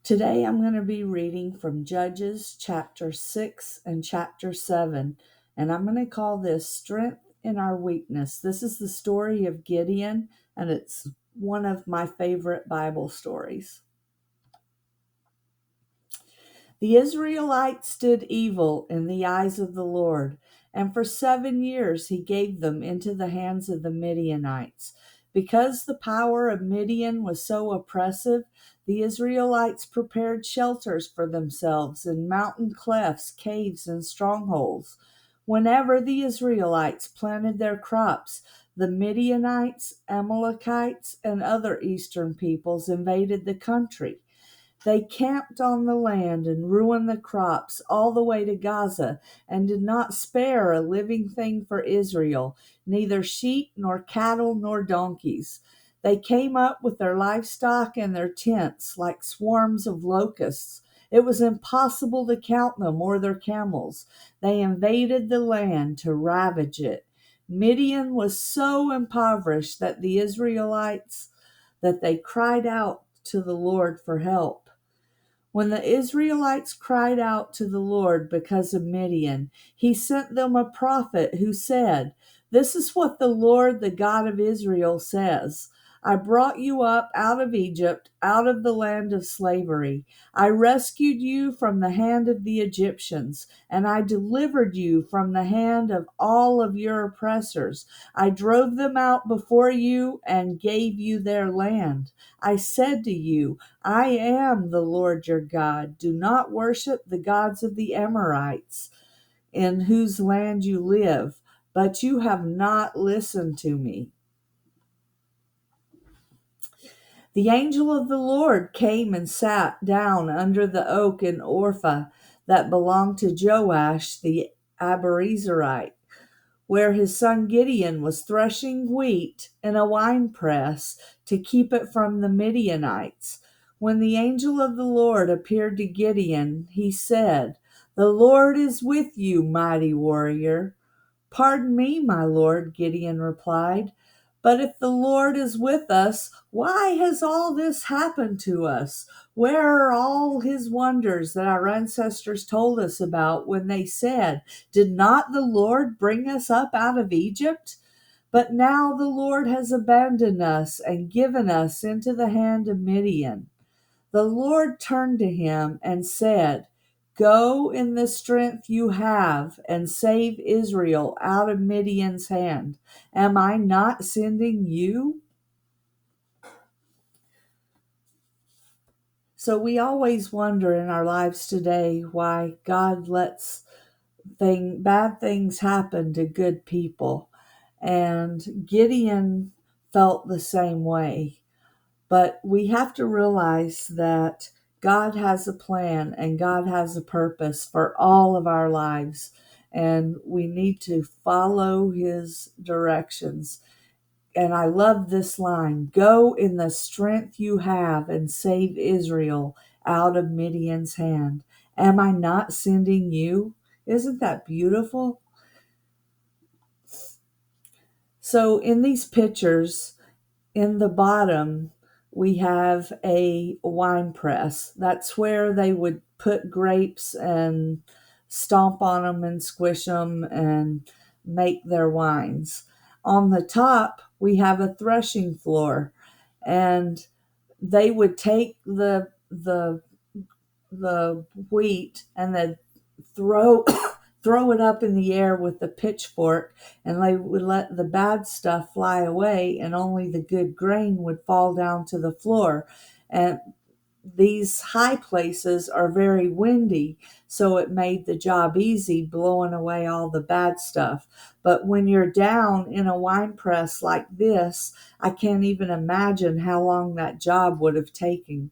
Today I'm going to be reading from Judges chapter 6 and chapter 7, and I'm going to call this Strength in Our Weakness. This is the story of Gideon, and it's one of my favorite Bible stories. The Israelites did evil in the eyes of the Lord, and for 7 years he gave them into the hands of the Midianites. Because the power of Midian was so oppressive, the Israelites prepared shelters for themselves in mountain clefts, caves, and strongholds. Whenever the Israelites planted their crops, the Midianites, Amalekites, and other eastern peoples invaded the country. They camped on the land and ruined the crops all the way to Gaza, and did not spare a living thing for Israel, neither sheep nor cattle nor donkeys. They came up with their livestock and their tents like swarms of locusts. It was impossible to count them or their camels. They invaded the land to ravage it. Midian was so impoverished that they cried out to the Lord for help. When the Israelites cried out to the Lord because of Midian, he sent them a prophet who said, "This is what the Lord, the God of Israel, says. I brought you up out of Egypt, out of the land of slavery. I rescued you from the hand of the Egyptians, and I delivered you from the hand of all of your oppressors. I drove them out before you and gave you their land. I said to you, I am the Lord your God. Do not worship the gods of the Amorites, in whose land you live, but you have not listened to me." The angel of the Lord came and sat down under the oak in Orpha that belonged to Joash the Abiezrite, where his son Gideon was threshing wheat in a winepress to keep it from the Midianites. When the angel of the Lord appeared to Gideon, he said, "The Lord is with you, mighty warrior." "Pardon me, my lord," Gideon replied, "but if the Lord is with us, why has all this happened to us? Where are all his wonders that our ancestors told us about when they said, 'Did not the Lord bring us up out of Egypt?' But now the Lord has abandoned us and given us into the hand of Midian." The Lord turned to him and said, "Go in the strength you have and save Israel out of Midian's hand. Am I not sending you?" So we always wonder in our lives today why God lets bad things happen to good people. And Gideon felt the same way. But we have to realize that God has a plan and God has a purpose for all of our lives. And we need to follow his directions. And I love this line, "Go in the strength you have and save Israel out of Midian's hand. Am I not sending you?" Isn't that beautiful? So in these pictures, in the bottom, we have a wine press. That's where they would put grapes and stomp on them and squish them and make their wines. On the top, we have a threshing floor, and they would take the wheat and then throw throw it up in the air with the pitchfork, and they would let the bad stuff fly away, and only the good grain would fall down to the floor. And these high places are very windy, so it made the job easy blowing away all the bad stuff. But when you're down in a wine press like this, I can't even imagine how long that job would have taken.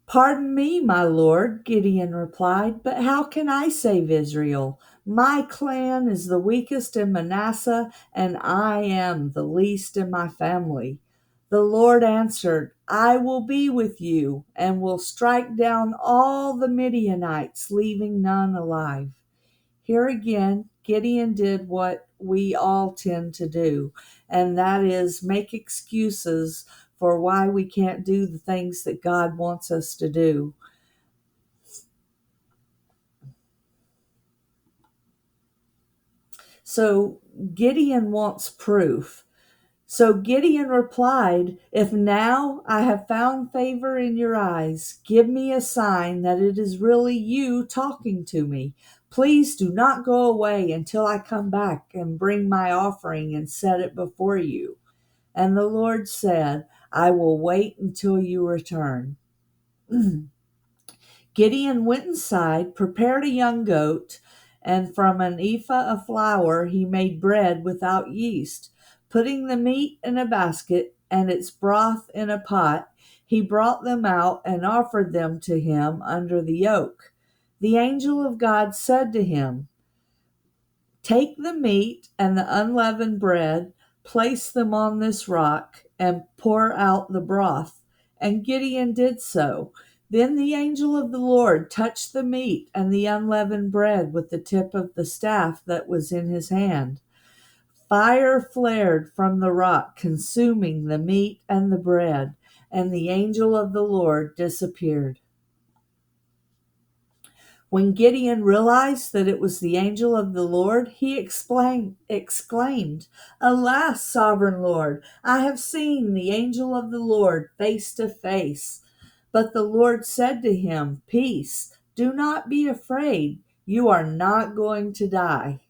"Pardon me, my lord," Gideon replied, "but how can I save Israel? My clan is the weakest in Manasseh, and I am the least in my family." The Lord answered, "I will be with you, and will strike down all the Midianites, leaving none alive." Here again, Gideon did what we all tend to do, and that is make excuses for why we can't do the things that God wants us to do. So Gideon wants proof. So Gideon replied, "If now I have found favor in your eyes, give me a sign that it is really you talking to me. Please do not go away until I come back and bring my offering and set it before you." And the Lord said, "I will wait until you return." Gideon went inside, prepared a young goat, and from an ephah of flour he made bread without yeast. Putting the meat in a basket and its broth in a pot, he brought them out and offered them to him under the oak. The angel of God said to him, "Take the meat and the unleavened bread, place them on this rock, and pour out the broth." And Gideon did so. Then the angel of the Lord touched the meat and the unleavened bread with the tip of the staff that was in his hand. Fire flared from the rock, consuming the meat and the bread, and the angel of the Lord disappeared. When Gideon realized that it was the angel of the Lord, he exclaimed, "Alas, sovereign Lord, I have seen the angel of the Lord face to face." But the Lord said to him, "Peace, do not be afraid. You are not going to die."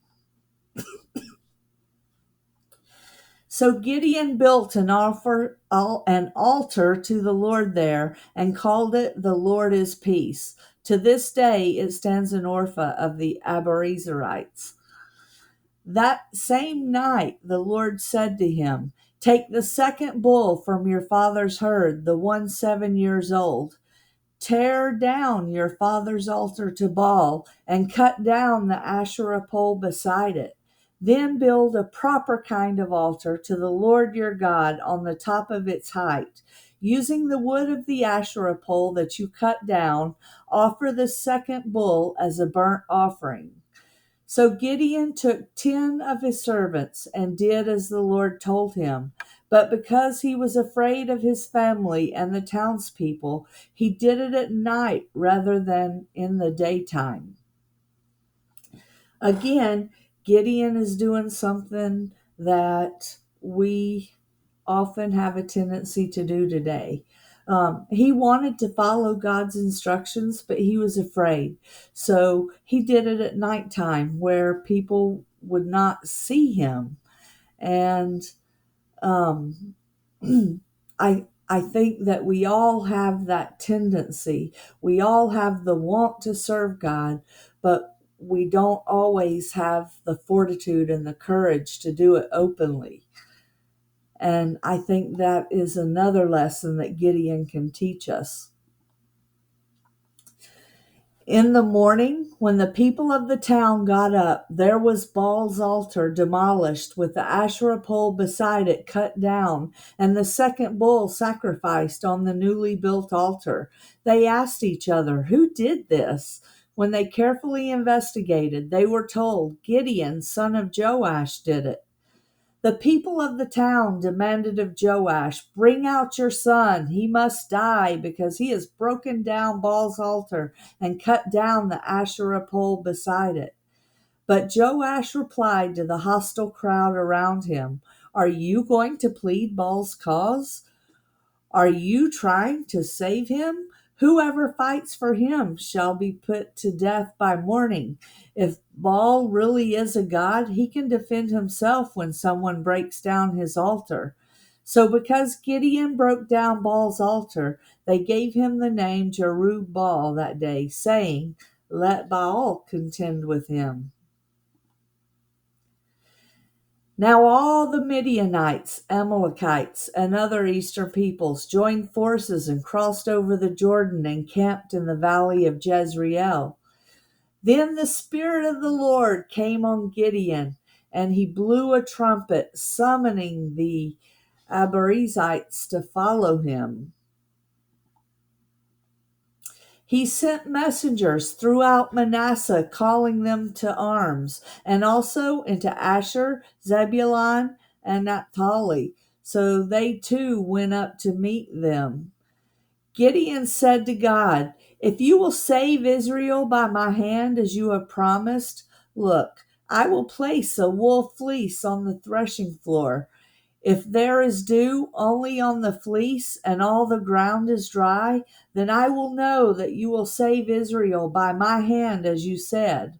So Gideon built an altar to the Lord there and called it "The Lord is Peace." To this day it stands an Orpha of the Abiezrites. That same night the Lord said to him, "Take the second bull from your father's herd, the one 7 years old. Tear down your father's altar to Baal and cut down the Asherah pole beside it. Then build a proper kind of altar to the Lord your God on the top of its height. Using the wood of the Asherah pole that you cut down, offer the second bull as a burnt offering." So Gideon took 10 of his servants and did as the Lord told him. But because he was afraid of his family and the townspeople, he did it at night rather than in the daytime. Again, Gideon is doing something that we often have a tendency to do today. He wanted to follow God's instructions, but he was afraid. So he did it at nighttime where people would not see him. And um, I think that we all have that tendency. We all have the want to serve God, but we don't always have the fortitude and the courage to do it openly. And I think that is another lesson that Gideon can teach us. In the morning, when the people of the town got up, there was Baal's altar demolished with the Asherah pole beside it cut down, and the second bull sacrificed on the newly built altar. They asked each other, "Who did this?" When they carefully investigated, they were told, "Gideon, son of Joash, did it." The people of the town demanded of Joash, "Bring out your son. He must die because he has broken down Baal's altar and cut down the Asherah pole beside it." But Joash replied to the hostile crowd around him, "Are you going to plead Baal's cause? Are you trying to save him? Whoever fights for him shall be put to death by morning. If Baal really is a god, he can defend himself when someone breaks down his altar." So because Gideon broke down Baal's altar, they gave him the name Jerub-Baal that day, saying, "Let Baal contend with him." Now all the Midianites, Amalekites, and other eastern peoples joined forces and crossed over the Jordan and camped in the valley of Jezreel. Then the Spirit of the Lord came on Gideon, and he blew a trumpet, summoning the Abiezrites to follow him. He sent messengers throughout Manasseh, calling them to arms, and also into Asher, Zebulun, and Naphtali. So they too went up to meet them. Gideon said to God, "If you will save Israel by my hand as you have promised, look, I will place a wool fleece on the threshing floor. If there is dew only on the fleece and all the ground is dry, then I will know that you will save Israel by my hand as you said."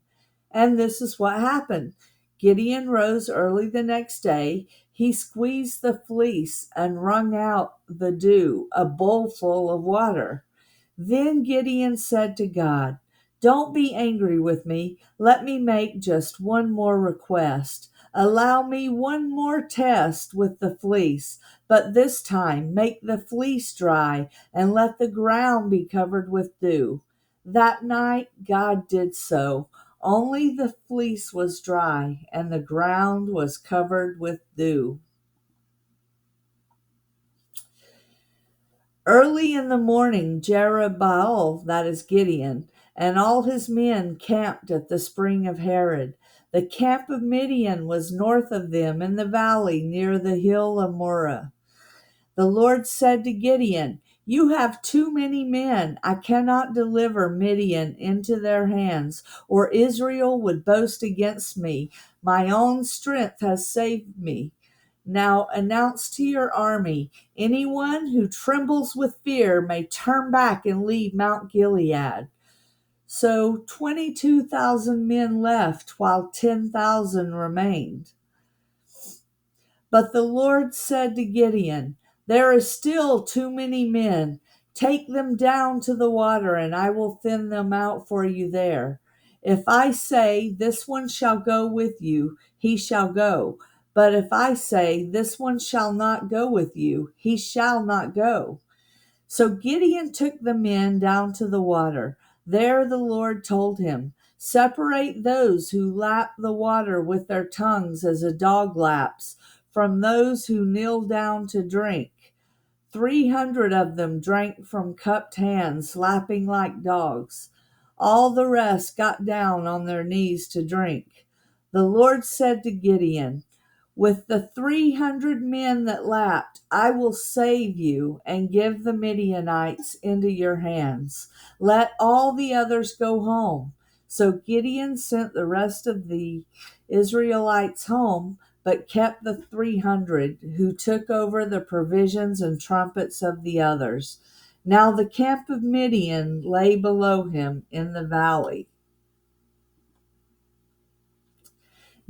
And this is what happened. Gideon rose early the next day. He squeezed the fleece and wrung out the dew, a bowl full of water. Then Gideon said to God, "Don't be angry with me. Let me make just one more request. Allow me one more test with the fleece, but this time make the fleece dry and let the ground be covered with dew." That night God did so. Only the fleece was dry and the ground was covered with dew. Early in the morning, Jerubbaal, that is Gideon, and all his men camped at the spring of Harod. The camp of Midian was north of them in the valley near the hill of Moreh. The Lord said to Gideon, "You have too many men. I cannot deliver Midian into their hands, or Israel would boast against me. My own strength has saved me. Now announce to your army, anyone who trembles with fear may turn back and leave Mount Gilead." So 22,000 men left, while 10,000 remained. But the Lord said to Gideon, "There is still too many men. Take them down to the water, and I will thin them out for you there. If I say, 'This one shall go with you,' he shall go. But if I say, 'This one shall not go with you,' he shall not go." So Gideon took the men down to the water. There the Lord told him, "Separate those who lap the water with their tongues as a dog laps from those who kneel down to drink." 300 of them drank from cupped hands, lapping like dogs. All the rest got down on their knees to drink. The Lord said to Gideon, "With the 300 men that lapped, I will save you and give the Midianites into your hands. Let all the others go home." So Gideon sent the rest of the Israelites home, but kept the 300 who took over the provisions and trumpets of the others. Now the camp of Midian lay below him in the valley.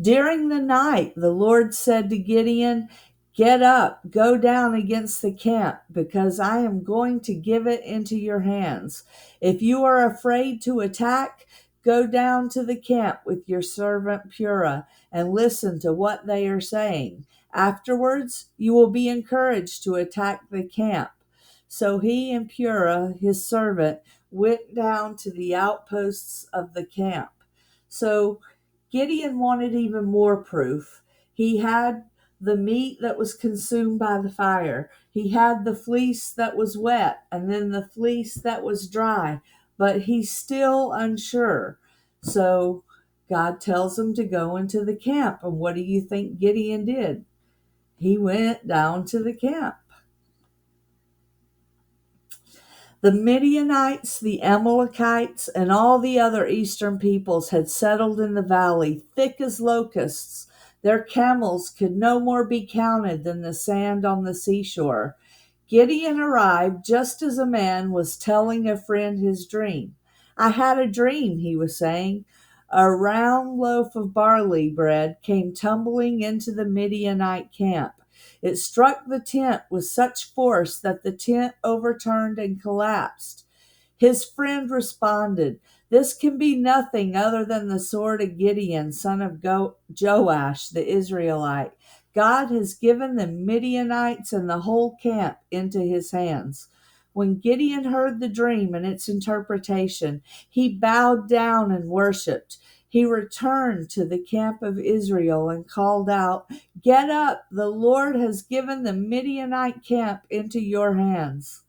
During the night, the Lord said to Gideon, "Get up, go down against the camp, because I am going to give it into your hands. If you are afraid to attack, go down to the camp with your servant Purah and listen to what they are saying. Afterwards, you will be encouraged to attack the camp." So he and Purah, his servant, went down to the outposts of the camp. So Gideon wanted even more proof. He had the meat that was consumed by the fire. He had the fleece that was wet and then the fleece that was dry, but he's still unsure. So God tells him to go into the camp. And what do you think Gideon did? He went down to the camp. The Midianites, the Amalekites, and all the other eastern peoples had settled in the valley, thick as locusts. Their camels could no more be counted than the sand on the seashore. Gideon arrived just as a man was telling a friend his dream. "I had a dream," he was saying. A round loaf of barley bread came tumbling into the Midianite camp. It struck the tent with such force that the tent overturned and collapsed. His friend responded, "This can be nothing other than the sword of Gideon, son of Joash, the Israelite. God has given the Midianites and the whole camp into his hands." When Gideon heard the dream and its interpretation, he bowed down and worshipped. He returned to the camp of Israel and called out, "Get up, the Lord has given the Midianite camp into your hands."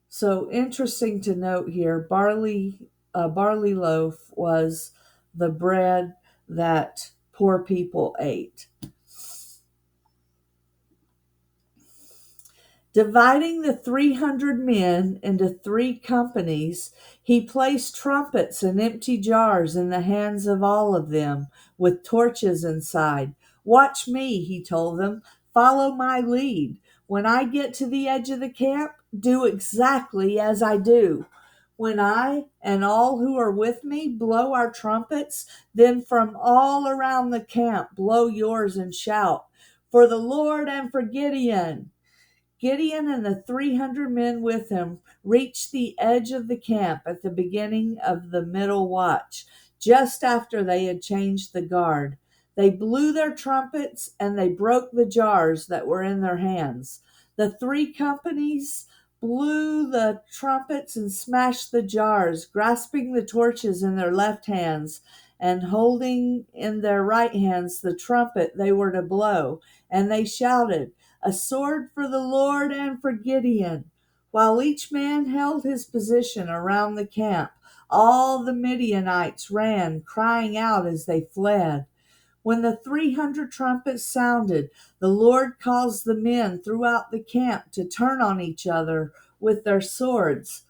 So interesting to note here, a barley loaf was the bread that poor people ate. Dividing the 300 men into 3 companies, he placed trumpets and empty jars in the hands of all of them, with torches inside. Watch me, he told them. Follow my lead. When I get to the edge of the camp, do exactly as I do. When I and all who are with me blow our trumpets, then from all around the camp blow yours and shout, for the Lord and for Gideon. Gideon and the 300 men with him reached the edge of the camp at the beginning of the middle watch, just after they had changed the guard. They blew their trumpets and they broke the jars that were in their hands. The 3 companies blew the trumpets and smashed the jars, grasping the torches in their left hands and holding in their right hands the trumpet they were to blow. And they shouted, a sword for the Lord and for Gideon. While each man held his position around the camp, all the Midianites ran, crying out as they fled. When the 300 trumpets sounded, the Lord caused the men throughout the camp to turn on each other with their swords.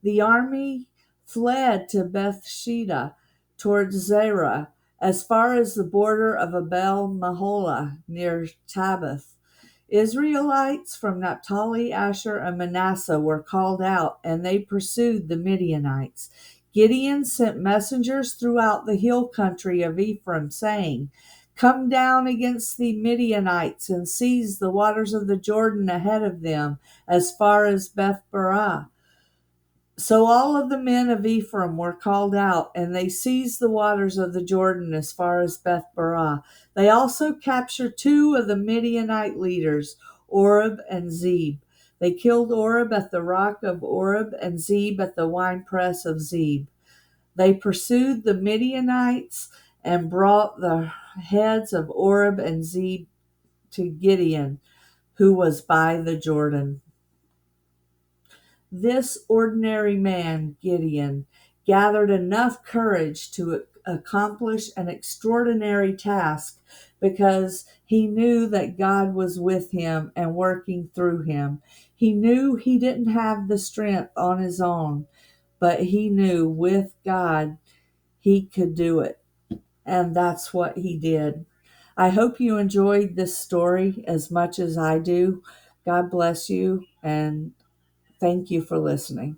The army fled to Bethsheba towards Zerah, as far as the border of Abel Maholah near Tabbath. Israelites from Naphtali, Asher, and Manasseh were called out, and they pursued the Midianites. Gideon sent messengers throughout the hill country of Ephraim, saying, come down against the Midianites and seize the waters of the Jordan ahead of them, as far as Beth-barah. So all of the men of Ephraim were called out, and they seized the waters of the Jordan as far as Beth-barah. They also captured 2 of the Midianite leaders, Oreb and Zeb. They killed Oreb at the rock of Oreb and Zeb at the winepress of Zeb. They pursued the Midianites and brought the heads of Oreb and Zeb to Gideon, who was by the Jordan. This ordinary man, Gideon, gathered enough courage to accomplish an extraordinary task because he knew that God was with him and working through him. He knew he didn't have the strength on his own, but he knew with God he could do it. And that's what he did. I hope you enjoyed this story as much as I do. God bless you, and thank you for listening.